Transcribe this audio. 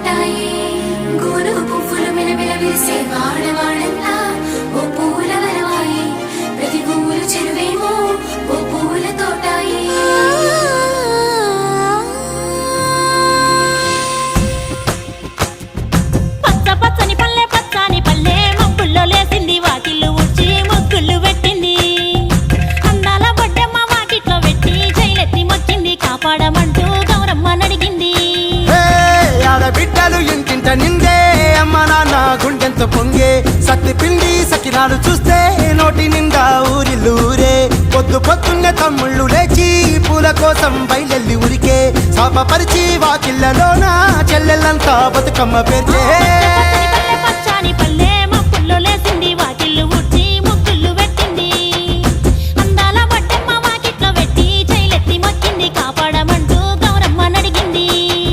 తోటాయి గోను పువ్వులు మిలమిల విరిసే వాడవాడంతా ఓ పూల వరవాయి ప్రతి పువ్వులు చెరువేమో ఓ పూల తోటాయి పచ్చ పచ్చని పల్లె పచ్చని పల్లె మబ్బుల్లో లేసింది వాకిళ్ళు ఊడ్చి ముగ్గులు పెట్టింది అందాల బొడ్డమ్మ వాకిట్లో పెట్టి జైలెత్తి మొక్కింది కాపాడమంటూ గౌరమ్మ నడిగింది ఆడబిడ్డలు ఇంటింట నిందే అమ్మ నాన్న గుండెంతో పొంగే సత్తి పిండి సకినాలు చూస్తే నోటి నిండా ఊరిల్లూరే పొద్దు పొద్దున్నే తమ్ముళ్ళు లేచి పూల కోసం బయలెల్లి ఉరికే శాపపరిచి వాకిళ్ళలోన చెల్లెళ్ళంతా బతుకమ్మ పేర్చే